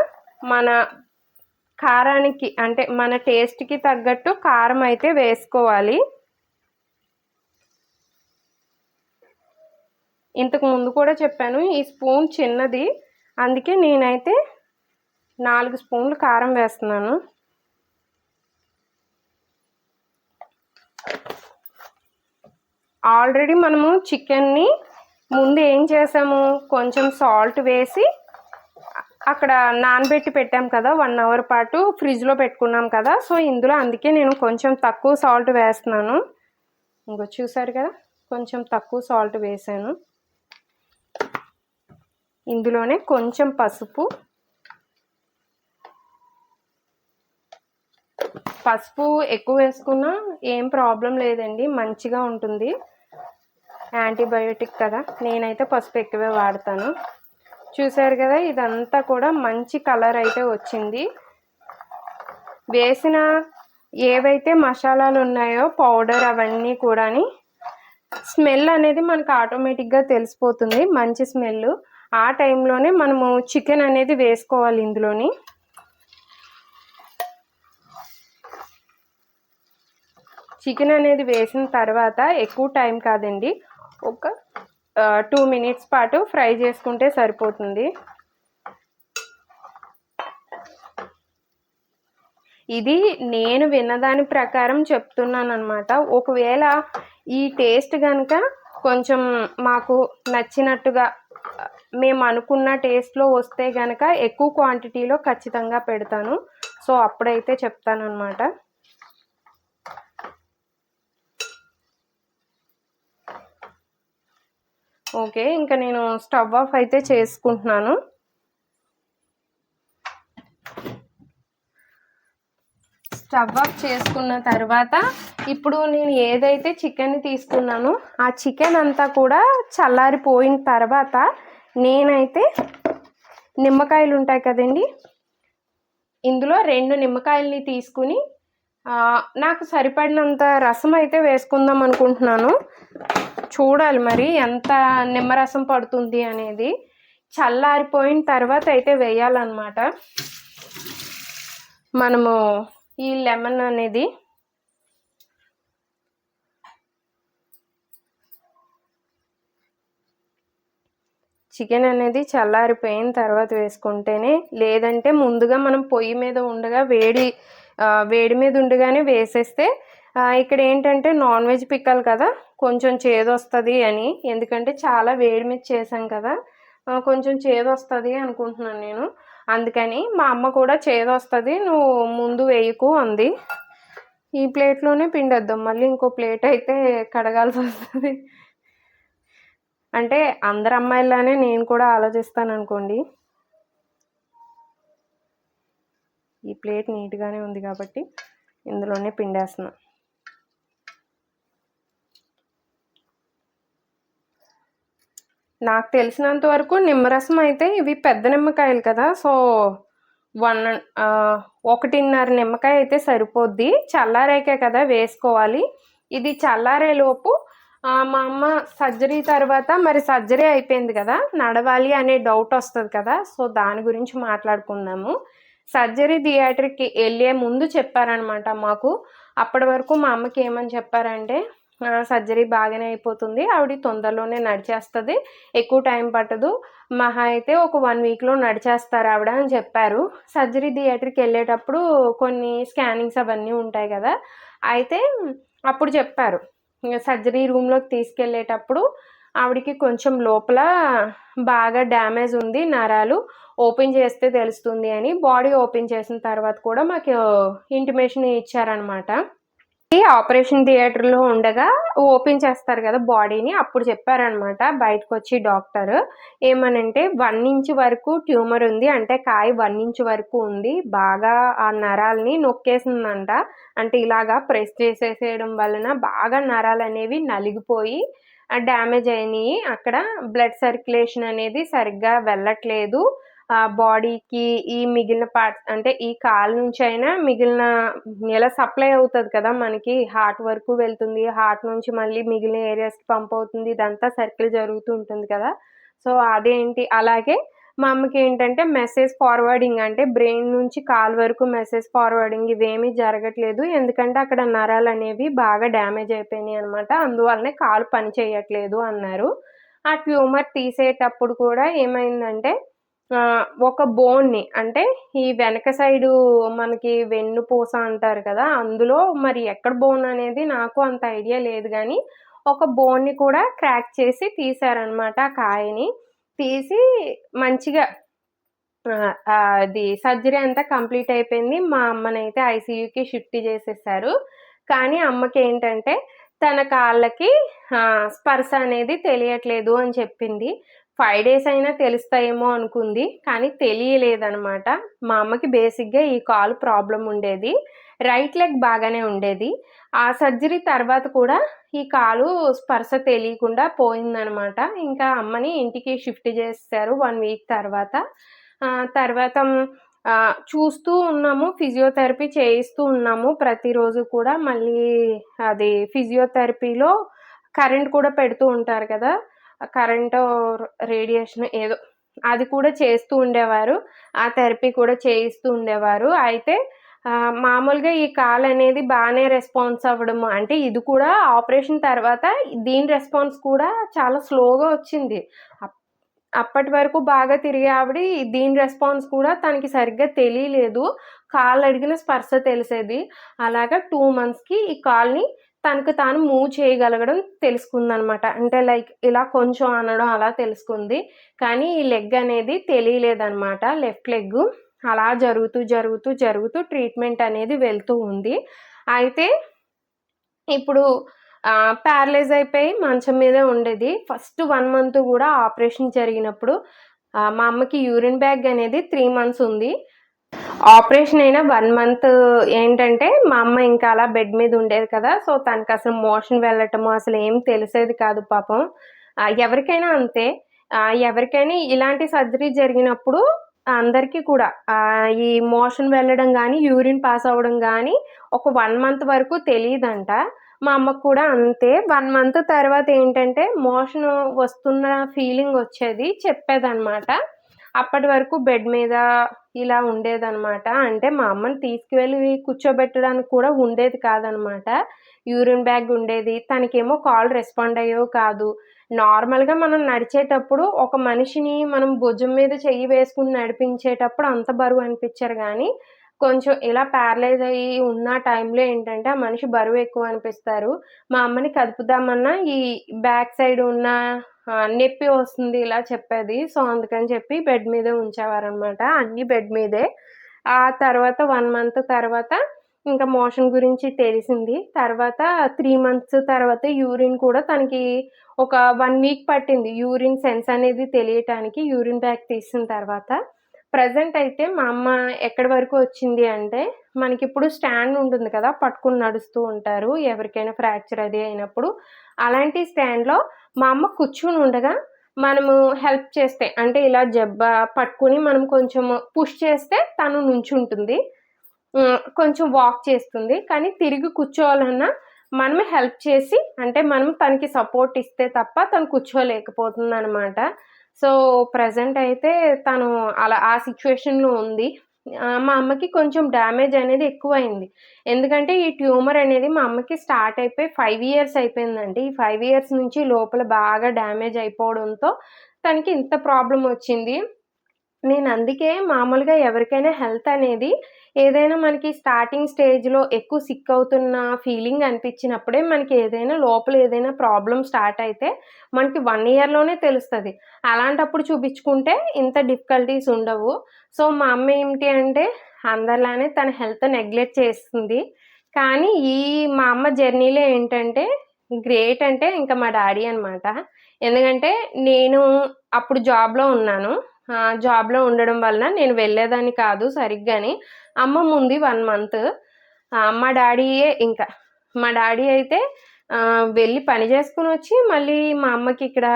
మన కారానికి అంటే మన టేస్ట్కి తగ్గట్టు కారం అయితే వేసుకోవాలి. ఇంతకు ముందు కూడా చెప్పాను, ఈ స్పూన్ చిన్నది, అందుకే నేనైతే 4 స్పూన్లు కారం వేస్తున్నాను. ఆల్రెడీ మనము చికెన్ని ముందు ఏం చేసాము, కొంచెం సాల్ట్ వేసి అక్కడ నానబెట్టి పెట్టాం కదా, 1 అవర్ పాటు ఫ్రిడ్జ్లో పెట్టుకున్నాం కదా. సో ఇందులో అందుకే నేను కొంచెం తక్కువ సాల్ట్ వేస్తున్నాను. ఇంకో చూసారు కదా, కొంచెం తక్కువ సాల్ట్ వేసాను. ఇందులోనే కొంచెం పసుపు ఎక్కువ వేసుకున్నా ఏం ప్రాబ్లం లేదండి, మంచిగా ఉంటుంది. యాంటీబయోటిక్ కదా, నేనైతే పసుపు ఎక్కువే వాడతాను. చూసారు కదా, ఇదంతా కూడా మంచి కలర్ అయితే వచ్చింది. వేసిన ఏవైతే మసాలాలు ఉన్నాయో పౌడర్ అవన్నీ కూడా స్మెల్ అనేది మనకు ఆటోమేటిక్గా తెలిసిపోతుంది, మంచి స్మెల్. ఆ టైంలోనే మనము చికెన్ అనేది వేసుకోవాలి. ఇందులోని చికెన్ అనేది వేసిన తర్వాత ఎక్కువ టైం కాదండి, ఒక 2 మినిట్స్ పాటు ఫ్రై చేసుకుంటే సరిపోతుంది. ఇది నేను విన్నదాని ప్రకారం చెప్తున్నాను అనమాట. ఒకవేళ ఈ టేస్ట్ కనుక కొంచెం మాకు నచ్చినట్టుగా మేము అనుకున్న టేస్ట్లో వస్తే కనుక ఎక్కువ క్వాంటిటీలో ఖచ్చితంగా పెడతాను. సో అప్పుడైతే చెప్తాను అనమాట. ఓకే, ఇంకా నేను స్టవ్ ఆఫ్ అయితే చేసుకుంటున్నాను. స్టవ్ ఆఫ్ చేసుకున్న తర్వాత ఇప్పుడు నేను ఏదైతే చికెన్ తీసుకున్నానో ఆ చికెన్ అంతా కూడా చల్లారిపోయిన తర్వాత నేనైతే నిమ్మకాయలు ఉంటాయి కదండి, ఇందులో 2 నిమ్మకాయలని తీసుకుని నాకు సరిపడినంత రసం అయితే వేసుకుందాం అనుకుంటున్నాను. చూడాలి మరి ఎంత నిమ్మరసం పడుతుంది అనేది. చల్లారిపోయిన తర్వాత అయితే వేయాలన్నమాట మనము ఈ లెమన్ అనేది. చికెన్ అనేది చల్లారిపోయిన తర్వాత వేసుకుంటేనే, లేదంటే ముందుగా మనం పొయ్యి మీద ఉండగా వేడి మీద ఉండగానే వేసేస్తే ఇక్కడ ఏంటంటే నాన్ వెజ్ పిక్కలు కదా, కొంచెం చేదు వస్తుంది అని, ఎందుకంటే చాలా వేడి మీద చేసాం కదా, కొంచెం చేదు వస్తుంది అనుకుంటున్నాను నేను. అందుకని మా అమ్మ కూడా చేదు వస్తుంది, నువ్వు ముందు వేయకు అంది. ఈ ప్లేట్లోనే పిండేద్దాం, మళ్ళీ ఇంకో ప్లేట్ అయితే కడగాల్సి వస్తుంది. అంటే అందరు అమ్మాయిలానే నేను కూడా ఆలోచిస్తాను అనుకోండి. ఈ ప్లేట్ నీట్గానే ఉంది కాబట్టి ఇందులోనే పిండేస్తున్నా. నాకు తెలిసినంత వరకు నిమ్మరసం అయితే ఇవి పెద్ద నిమ్మకాయలు కదా, సో 1.5 నిమ్మకాయ అయితే సరిపోద్ది. చల్లారాకే కదా వేసుకోవాలి. ఇది చల్లారేలోపు మా అమ్మ సర్జరీ తర్వాత, మరి సర్జరీ అయిపోయింది కదా, నడవాలి అనే డౌట్ వస్తుంది కదా, సో దాని గురించి మాట్లాడుకుందాము. సర్జరీ థియేటర్కి వెళ్ళే ముందు చెప్పారనమాట మాకు. అప్పటి వరకు మా అమ్మకి ఏమని చెప్పారంటే, సర్జరీ బాగానే అయిపోతుంది, ఆవిడ తొందరలోనే నడిచేస్తుంది, ఎక్కువ టైం పట్టదు, మహా అయితే ఒక 1 వీక్లో నడిచేస్తారు ఆవిడ అని చెప్పారు. సర్జరీ థియేటర్కి వెళ్ళేటప్పుడు కొన్ని స్కానింగ్స్ అవన్నీ ఉంటాయి కదా, అయితే అప్పుడు చెప్పారు సర్జరీ రూమ్లోకి తీసుకెళ్ళేటప్పుడు ఆవిడకి కొంచెం లోపల బాగా డ్యామేజ్ ఉంది, నరాలు ఓపెన్ చేస్తే తెలుస్తుంది అని. బాడీ ఓపెన్ చేసిన తర్వాత కూడా మాకు ఇంటిమేషన్ ఇచ్చారనమాట. ఆపరేషన్ థియేటర్లో ఉండగా ఓపెన్ చేస్తారు కదా బాడీని, అప్పుడు చెప్పారనమాట బయటకు వచ్చి డాక్టర్ ఏమనంటే 1 ఇంచ్ వరకు ట్యూమర్ ఉంది, అంటే కాయ 1 ఇంచ్ వరకు ఉంది, బాగా ఆ నరాల్ని నొక్కేసిందంట. అంటే ఇలాగా ప్రెస్ చేసేసేయడం వలన బాగా నరాలు అనేవి నలిగిపోయి డ్యామేజ్ అయినాయి. అక్కడ బ్లడ్ సర్క్యులేషన్ అనేది సరిగ్గా వెళ్ళట్లేదు. బాడీకి ఈ మిగిలిన పార్ట్స్ అంటే ఈ కాలు నుంచి అయినా మిగిలిన ఎలా సప్లై అవుతుంది కదా మనకి, హార్ట్ వరకు వెళ్తుంది, హార్ట్ నుంచి మళ్ళీ మిగిలిన ఏరియాస్కి పంప్ అవుతుంది, ఇదంతా సర్కిల్ జరుగుతూ ఉంటుంది కదా. సో అదేంటి అలాగే మా అమ్మకి ఏంటంటే మెసేజ్ ఫార్వర్డింగ్, అంటే బ్రెయిన్ నుంచి కాల్ వరకు మెసేజ్ ఫార్వర్డింగ్ ఇవేమీ జరగట్లేదు. ఎందుకంటే అక్కడ నరాలు అనేవి బాగా డ్యామేజ్ అయిపోయినాయి అనమాట. అందువల్లనే కాలు పని చేయట్లేదు అన్నారు. ఆ ట్యూమర్ తీసేటప్పుడు కూడా ఏమైందంటే ఒక బోన్ని, అంటే ఈ వెనక సైడు మనకి వెన్నుపూస అంటారు కదా, అందులో మరి ఎక్కడ బోన్ అనేది నాకు అంత ఐడియా లేదు కానీ ఒక బోన్ని కూడా క్రాక్ చేసి తీశారనమాట. ఆ కాయని తీసి మంచిగా అది సర్జరీ అంతా కంప్లీట్ అయిపోయింది. మా అమ్మనైతే ఐసీయూకి షిఫ్ట్ చేసేసారు. కానీ అమ్మకి ఏంటంటే తన కాళ్ళకి స్పర్శ అనేది తెలియట్లేదు అని చెప్పింది. 5 days అయినా తెలుస్తాయేమో అనుకుంది, కానీ తెలియలేదనమాట. మా అమ్మకి బేసిక్గా ఈ కాలు ప్రాబ్లం ఉండేది, రైట్ లెగ్ బాగానే ఉండేది. ఆ సర్జరీ తర్వాత కూడా ఈ కాలు స్పర్శ తెలియకుండా పోయిందనమాట. ఇంకా అమ్మని ఇంటికి షిఫ్ట్ చేశారు 1 week తర్వాత. తర్వాత చూస్తూ ఉన్నాము, ఫిజియోథెరపీ చేయిస్తూ ఉన్నాము ప్రతిరోజు కూడా. మళ్ళీ అది ఫిజియోథెరపీలో కరెంట్ కూడా పెడుతూ ఉంటారు కదా, కరెంటు రేడియేషన్ ఏదో అది కూడా చేస్తూ ఉండేవారు. ఆ థెరపీ కూడా చేయిస్తూ ఉండేవారు. అయితే మామూలుగా ఈ కాలు అనేది బాగానే రెస్పాన్స్ అవ్వడము, అంటే ఇది కూడా ఆపరేషన్ తర్వాత దీని రెస్పాన్స్ కూడా చాలా స్లోగా వచ్చింది. అప్పటి వరకు బాగా తిరిగే ఆవిడ దీని రెస్పాన్స్ కూడా తనకి సరిగ్గా తెలియలేదు. కాళ్ళు అడిగిన స్పర్శ తెలిసేది. అలాగా 2 monthsకి ఈ కాల్ని తనకు తాను మూవ్ చేయగలగడం తెలుసుకుందనమాట. అంటే లైక్ ఇలా కొంచెం అనడం అలా తెలుసుకుంది, కానీ ఈ లెగ్ అనేది తెలియలేదనమాట, లెఫ్ట్ లెగ్. అలా జరుగుతూ జరుగుతూ జరుగుతూ ట్రీట్మెంట్ అనేది వెళ్తూ ఉంది. అయితే ఇప్పుడు ప్యారలైజ్ అయిపోయి మంచం మీదే ఉండేది. ఫస్ట్ 1 month కూడా ఆపరేషన్ జరిగినప్పుడు మా అమ్మకి యూరిన్ బ్యాగ్ అనేది 3 months ఉంది. ఆపరేషన్ అయిన 1 month ఏంటంటే మా అమ్మ ఇంకా అలా బెడ్ మీద ఉండేది కదా, సో తనకు అసలు మోషన్ వెళ్ళటము అసలు ఏం తెలిసేది కాదు పాపం. ఎవరికైనా అంతే, ఎవరికైనా ఇలాంటి సర్జరీ జరిగినప్పుడు అందరికీ కూడా ఈ మోషన్ వెళ్ళడం కానీ యూరిన్ పాస్ అవ్వడం కానీ ఒక 1 month వరకు తెలియదంట. మా అమ్మకు కూడా అంతే. 1 month తర్వాత ఏంటంటే మోషన్ వస్తున్న ఫీలింగ్ వచ్చేది, చెప్పేదన్నమాట. అప్పటి వరకు బెడ్ మీద ఇలా ఉండేదన్నమాట. అంటే మా అమ్మని తీసుకువెళ్ళి కూర్చోబెట్టడానికి కూడా ఉండేది కాదనమాట. యూరిన్ బ్యాగ్ ఉండేది. తనకేమో కాల్ రెస్పాండ్ అయ్యేవి కాదు. నార్మల్గా మనం నడిచేటప్పుడు ఒక మనిషిని మనం భుజం మీద చెయ్యి వేసుకుని నడిపించేటప్పుడు అంత బరువు అనిపించరు, కానీ కొంచెం ఇలా ప్యారలైజ్ అయ్యి ఉన్న టైంలో ఏంటంటే ఆ మనిషి బరువు ఎక్కువ అనిపిస్తారు. మా అమ్మని కదుపుదామన్నా ఈ బ్యాక్ సైడ్ ఉన్న నొప్పి వస్తుంది ఇలా చెప్పేది. సో అందుకని చెప్పి బెడ్ మీదే ఉంచేవారనమాట, అన్నీ బెడ్ మీదే. ఆ తర్వాత 1 month తర్వాత ఇంకా మోషన్ గురించి తెలిసింది. తర్వాత 3 months తర్వాత యూరిన్ కూడా తనకి ఒక 1 week పట్టింది యూరిన్ సెన్స్ అనేది తెలియటానికి, యూరిన్ బ్యాగ్ తీసిన తర్వాత. ప్రెజెంట్ అయితే మా అమ్మ ఎక్కడి వరకు వచ్చింది అంటే, మనకిప్పుడు స్టాండ్ ఉంటుంది కదా, పట్టుకుని నడుస్తూ ఉంటారు ఎవరికైనా ఫ్రాక్చర్ అది అయినప్పుడు. అలాంటి స్టాండ్లో మా అమ్మ కూర్చుని ఉండగా మనము హెల్ప్ చేస్తే, అంటే ఇలా జబ్బ పట్టుకుని మనం కొంచెం పుష్ చేస్తే తను నుంచుంటుంది, కొంచెం వాక్ చేస్తుంది. కానీ తిరిగి కూర్చోవాలన్నా మనమే హెల్ప్ చేసి, అంటే మనం తనకి సపోర్ట్ ఇస్తే తప్ప తను కూర్చోలేకపోతుందనమాట. సో ప్రెజెంట్ అయితే తను అలా ఆ సిచ్యువేషన్లో ఉంది. మా అమ్మకి కొంచెం డ్యామేజ్ అనేది ఎక్కువైంది. ఎందుకంటే ఈ ట్యూమర్ అనేది మా అమ్మకి స్టార్ట్ అయిపోయి 5 years అయిపోయిందండి. ఈ 5 years నుంచి లోపల బాగా డ్యామేజ్ అయిపోవడంతో తనకి ఇంత ప్రాబ్లమ్ వచ్చింది. నేను అందుకే మామూలుగా ఎవరికైనా హెల్త్ అనేది ఏదైనా మనకి స్టార్టింగ్ స్టేజ్‌లో ఎక్కువ సిక్ అవుతున్న ఫీలింగ్ అనిపించినప్పుడే, మనకి ఏదైనా లోపల ఏదైనా ప్రాబ్లమ్ స్టార్ట్ అయితే మనకి 1 yearలోనే తెలుస్తది. అలాంటప్పుడు చూపించుకుంటే ఇంత డిఫికల్టీస్ ఉండవు. సో మా అమ్మ ఏంటి అంటే అందరిలానే తన హెల్త్ నెగ్లెక్ట్ చేస్తుంది. కానీ ఈ మా అమ్మ జర్నీలో ఏంటంటే గ్రేట్ అంటే ఇంకా మా డాడీ అనమాట. ఎందుకంటే నేను అప్పుడు జాబ్‌లో ఉన్నాను. జాబ్‌లో ఉండడం వలన నేను వెళ్ళేదాన్ని కాదు సరిగ్గాని. అమ్మమ్మ ఉంది 1 month. మా డాడీయే ఇంకా. మా డాడీ అయితే వెళ్ళి పని చేసుకుని వచ్చి మళ్ళీ మా అమ్మకి ఇక్కడ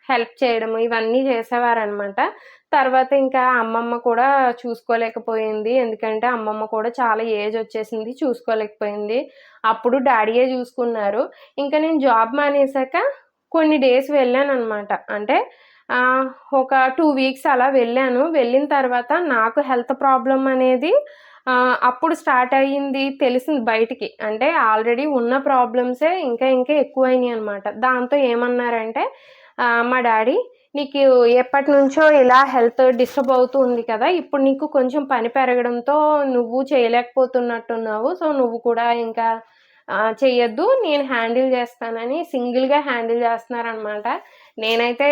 హెల్ప్ చేయడం ఇవన్నీ చేసేవారనమాట. తర్వాత ఇంకా అమ్మమ్మ కూడా చూసుకోలేకపోయింది. ఎందుకంటే అమ్మమ్మ కూడా చాలా ఏజ్ వచ్చేసింది, చూసుకోలేకపోయింది. అప్పుడు డాడీయే చూసుకున్నారు. ఇంకా నేను జాబ్ మానేశాక కొన్ని డేస్ వెళ్ళాననమాట. అంటే ఒక 2 వీక్స్ అలా వెళ్ళాను. వెళ్ళిన తర్వాత నాకు హెల్త్ ప్రాబ్లమ్ అనేది అప్పుడు స్టార్ట్ అయ్యింది, తెలిసింది బయటికి. అంటే ఆల్రెడీ ఉన్న ప్రాబ్లమ్సే ఇంకా ఇంకా ఎక్కువైనాయి అనమాట. దాంతో ఏమన్నారంటే మా డాడీ, నీకు ఎప్పటి నుంచో ఇలా హెల్త్ డిస్టర్బ్ అవుతూ ఉంది కదా, ఇప్పుడు నీకు కొంచెం పని పెరగడంతో నువ్వు చేయలేకపోతున్నట్టున్నావు. సో నువ్వు కూడా ఇంకా చెయ్యొద్దు, నేను హ్యాండిల్ చేస్తానని సింగిల్గా హ్యాండిల్ చేస్తున్నారనమాట. నేనైతే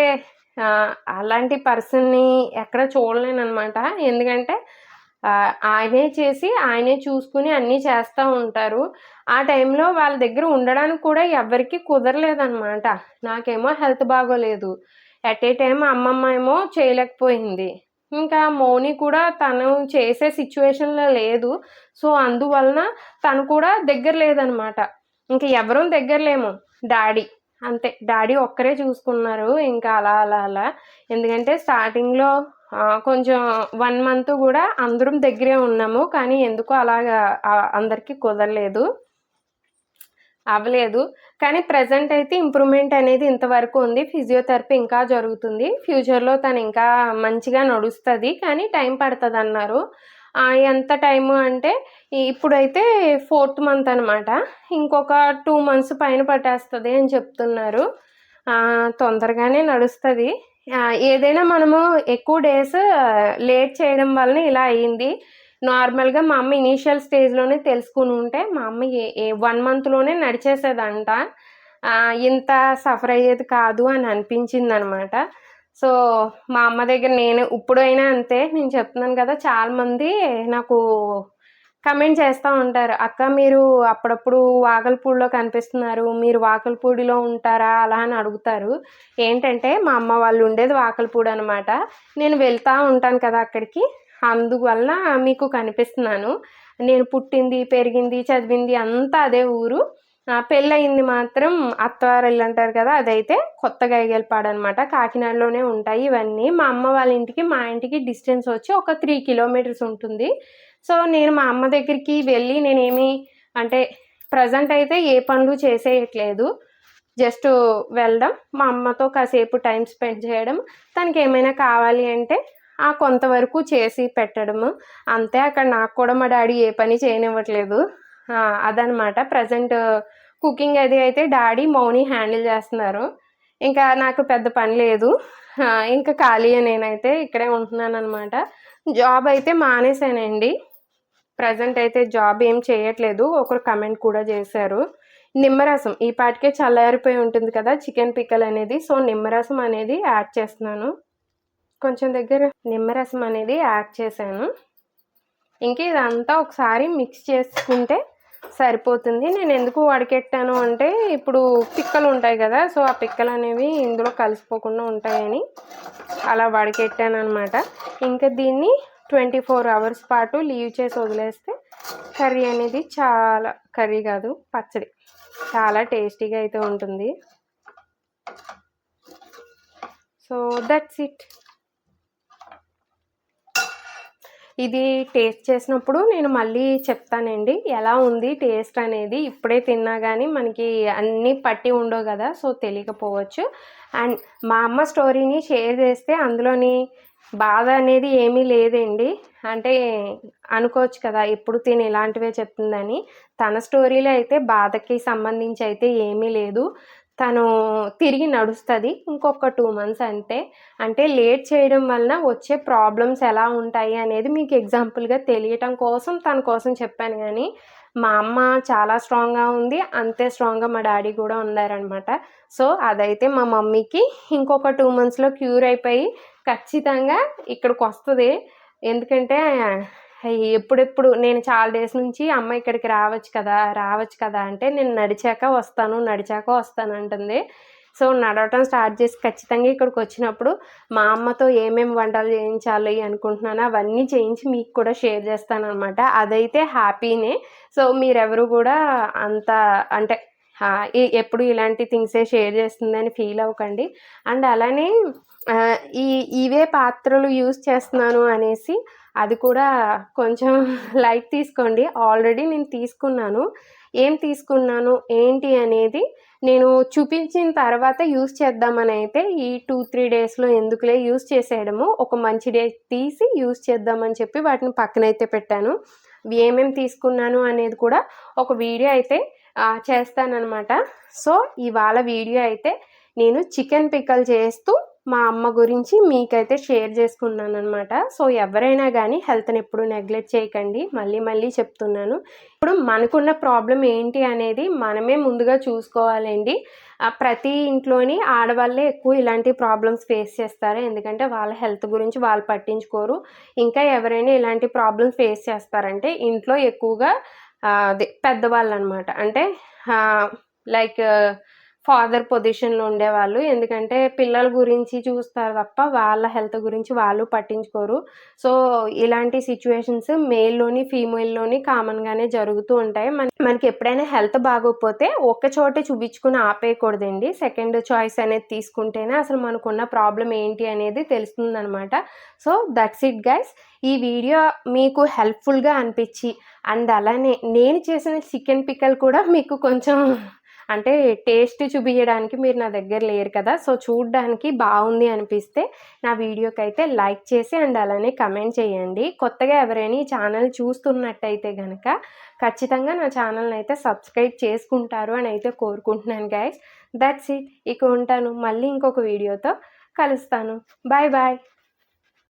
అలాంటి పర్సన్ని ఎక్కడ చూడలేనమాట. ఎందుకంటే ఆయనే చేసి ఆయనే చూసుకుని అన్నీ చేస్తూ ఉంటారు. ఆ టైంలో వాళ్ళ దగ్గర ఉండడానికి కూడా ఎవరికి కుదరలేదనమాట. నాకేమో హెల్త్ బాగోలేదు. ఎట్ ఏ టైం అమ్మమ్మ ఏమో చేయలేకపోయింది. ఇంకా మౌని కూడా తను చేసే సిచ్యువేషన్లో లేదు. సో అందువలన తను కూడా దగ్గర లేదనమాట. ఇంకా ఎవరూ దగ్గర లేము. డాడీ అంతే, డాడీ ఒక్కరే చూసుకున్నారు ఇంకా అలా అలా అలా. ఎందుకంటే స్టార్టింగ్లో కొంచెం 1 మంత్ కూడా అందరం దగ్గరే ఉన్నాము. కానీ ఎందుకో అలాగా అందరికీ కుదరలేదు, అవ్వలేదు. కానీ ప్రజెంట్ అయితే ఇంప్రూవ్మెంట్ అనేది ఇంతవరకు ఉంది. ఫిజియోథెరపీ ఇంకా జరుగుతుంది. ఫ్యూచర్లో తను ఇంకా మంచిగా నడుస్తుంది, కానీ టైం పడుతుంది అన్నారు. ఎంత టైము అంటే ఇప్పుడైతే 4th మంత్ అనమాట. ఇంకొక 2 months పైన పట్టేస్తుంది అని చెప్తున్నారు. తొందరగానే నడుస్తుంది. ఏదైనా మనము ఎక్కువ డేస్ లేట్ చేయడం వలన ఇలా అయ్యింది. నార్మల్గా మా అమ్మ ఇనీషియల్ స్టేజ్లోనే తెలుసుకుని ఉంటే మా అమ్మ 1 monthలోనే నడిచేసేదంట. ఇంత సఫర్ అయ్యేది కాదు అని అనిపించింది అనమాట. సో మా అమ్మ దగ్గర నేను ఇప్పుడైనా అంతే, నేను చెప్తున్నాను కదా, చాలామంది నాకు కమెంట్ చేస్తూ ఉంటారు, అక్క మీరు అప్పుడప్పుడు వాకలపూడిలో కనిపిస్తున్నారు, మీరు వాకలపూడిలో ఉంటారా అలా అని అడుగుతారు. ఏంటంటే మా అమ్మ వాళ్ళు ఉండేది వాకలపూడి అనమాట. నేను వెళ్తూ ఉంటాను కదా అక్కడికి, అందువల్ల మీకు కనిపిస్తున్నాను. నేను పుట్టింది, పెరిగింది, చదివింది అంతా అదే ఊరు. పెళ్ళయింది మాత్రం అత్తవారిల్లు అంటారు కదా, అదైతే కొత్త గైగలపాడు అనమాట. కాకినాడలోనే ఉంటాయి ఇవన్నీ. మా అమ్మ వాళ్ళ ఇంటికి మా ఇంటికి డిస్టెన్స్ వచ్చి ఒక 3 kilometers ఉంటుంది. సో నేను మా అమ్మ దగ్గరికి వెళ్ళి నేనేమి అంటే ప్రజెంట్ అయితే ఏ పనులు చేసేయట్లేదు. జస్ట్ వెళ్ళడం, మా అమ్మతో కాసేపు టైం స్పెండ్ చేయడం, తనకి ఏమైనా కావాలి అంటే కొంతవరకు చేసి పెట్టడము అంతే. అక్కడ నాకు కూడా మా డాడీ ఏ పని చేయనివ్వట్లేదు. అదనమాట. ప్రజెంట్ కుకింగ్ అది అయితే డాడీ మౌని హ్యాండిల్ చేస్తున్నారు. ఇంకా నాకు పెద్ద పని లేదు. ఇంకా ఖాళీయే, నేనైతే ఇక్కడే ఉంటున్నాను అనమాట. జాబ్ అయితే మానేశానండి. ప్రజెంట్ అయితే జాబ్ ఏం చేయట్లేదు. ఒకరు కమెంట్ కూడా చేశారు. నిమ్మరసం ఈ పాటికే చల్లారిపోయి ఉంటుంది కదా చికెన్ పిక్కల్ అనేది. సో నిమ్మరసం అనేది యాడ్ చేస్తున్నాను. కొంచెం దగ్గర నిమ్మరసం అనేది యాడ్ చేశాను. ఇంక ఇదంతా ఒకసారి మిక్స్ చేసుకుంటే సరిపోతుంది. నేను ఎందుకు వడకెట్టాను అంటే ఇప్పుడు పిక్కలు ఉంటాయి కదా, సో ఆ పిక్కలు అనేవి ఇందులో కలిసిపోకుండా ఉంటాయని అలా వడకెట్టాను అనమాట. ఇంకా దీన్ని 24 hours పాటు లీవ్ చేసి వదిలేస్తే కర్రీ అనేది చాలా, కర్రీ కాదు పచ్చడి, చాలా టేస్టీగా అయితే ఉంటుంది. So that's it. ఇది టేస్ట్ చేసినప్పుడు నేను మళ్ళీ చెప్తానండి ఎలా ఉంది టేస్ట్ అనేది. ఇప్పుడే తిన్నా కానీ మనకి అన్నీ పట్టి ఉండవు కదా, సో తెలియకపోవచ్చు. అండ్ మా అమ్మ స్టోరీని షేర్ చేస్తే అందులోని బాధ అనేది ఏమీ లేదండి. అంటే అనుకోవచ్చు కదా ఎప్పుడు తిని ఇలాంటివే చెప్తుందని. తన స్టోరీలో అయితే బాధకి సంబంధించి అయితే ఏమీ లేదు. తను తిరిగి నడుస్తుంది ఇంకొక 2 months అంతే. అంటే లేట్ చేయడం వలన వచ్చే ప్రాబ్లమ్స్ ఎలా ఉంటాయి అనేది మీకు ఎగ్జాంపుల్గా తెలియటం కోసం తన కోసం చెప్పాను. కానీ మా అమ్మ చాలా స్ట్రాంగ్గా ఉంది, అంతే స్ట్రాంగ్గా మా డాడీ కూడా ఉన్నారనమాట. సో అదైతే మా మమ్మీకి ఇంకొక 2 monthsలో క్యూర్ అయిపోయి ఖచ్చితంగా ఇక్కడికి వస్తుంది. ఎందుకంటే ఎప్పుడెప్పుడు నేను చాలా డేస్ నుంచి అమ్మ ఇక్కడికి రావచ్చు కదా అంటే నేను నడిచాక వస్తాను అంటుంది. సో నడవటం స్టార్ట్ చేసి ఖచ్చితంగా ఇక్కడికి వచ్చినప్పుడు మా అమ్మతో ఏమేమి వంటలు చేయించాలి అనుకుంటున్నానో అవన్నీ చేయించి మీకు కూడా షేర్ చేస్తాను అనమాట. అదైతే హ్యాపీనే. సో మీరెవరు కూడా అంత అంటే ఎప్పుడు ఇలాంటి థింగ్సే షేర్ చేస్తుందని ఫీల్ అవ్వకండి. అండ్ అలానే ఇవే పాత్రలు యూజ్ చేస్తున్నాను అనేసి అది కూడా కొంచెం లైట్ తీసుకోండి. ఆల్రెడీ నేను తీసుకున్నాను. ఏం తీసుకున్నాను ఏంటి అనేది నేను చూపించిన తర్వాత యూజ్ చేద్దామని అయితే ఈ 2-3 డేస్లో ఎందుకులే యూజ్ చేసేయడము, ఒక మంచి డే తీసి యూజ్ చేద్దామని చెప్పి వాటిని పక్కనైతే పెట్టాను. ఏమేమి తీసుకున్నాను అనేది కూడా ఒక వీడియో అయితే చేస్తానన్నమాట. సో ఇవాళ వీడియో అయితే నేను చికెన్ పిక్కల్ చేస్తూ మా అమ్మ గురించి మీకైతే షేర్ చేసుకున్నాను అనమాట. సో ఎవరైనా కానీ హెల్త్ని ఎప్పుడు నెగ్లెక్ట్ చేయకండి, మళ్ళీ మళ్ళీ చెప్తున్నాను. ఇప్పుడు మనకున్న ప్రాబ్లం ఏంటి అనేది మనమే ముందుగా చూసుకోవాలండి. ప్రతి ఇంట్లోని ఆడవాళ్ళే ఎక్కువ ఇలాంటి ప్రాబ్లమ్స్ ఫేస్ చేస్తారు, ఎందుకంటే వాళ్ళ హెల్త్ గురించి వాళ్ళు పట్టించుకోరు. ఇంకా ఎవరైనా ఇలాంటి ప్రాబ్లమ్స్ ఫేస్ చేస్తారంటే ఇంట్లో ఎక్కువగా అదే పెద్దవాళ్ళు అనమాట. అంటే లైక్ ఫాదర్ పొజిషన్లో ఉండేవాళ్ళు, ఎందుకంటే పిల్లల గురించి చూస్తారు తప్ప వాళ్ళ హెల్త్ గురించి వాళ్ళు పట్టించుకోరు. సో ఇలాంటి సిచ్యువేషన్స్ మేల్లోని ఫీమేల్లోని కామన్గానే జరుగుతూ ఉంటాయి. మనకి ఎప్పుడైనా హెల్త్ బాగోకపోతే ఒక్క చోటే చూపించుకుని ఆపేయకూడదండి. సెకండ్ చాయిస్ అనేది తీసుకుంటేనే అసలు మనకున్న ప్రాబ్లం ఏంటి అనేది తెలుస్తుందనమాట. So that's it guys. ఈ వీడియో మీకు హెల్ప్ఫుల్గా అనిపించి అండ్ అలానే నేను చేసిన చికెన్ పిక్కల్ కూడా మీకు కొంచెం అంటే టేస్ట్ చూపించడానికి మీరు నా దగ్గర లేరు కదా, సో చూడడానికి బాగుంది అనిపిస్తే నా వీడియోకి అయితే లైక్ చేసి అండ్ అలానే కమెంట్ చేయండి. కొత్తగా ఎవరైనా ఈ ఛానల్ చూస్తున్నట్టయితే కనుక ఖచ్చితంగా నా ఛానల్ని అయితే సబ్స్క్రైబ్ చేసుకుంటారు అని అయితే కోరుకుంటున్నాను గైస్. That's it. ఇక ఉంటాను, మళ్ళీ ఇంకొక వీడియోతో కలుస్తాను. Bye bye.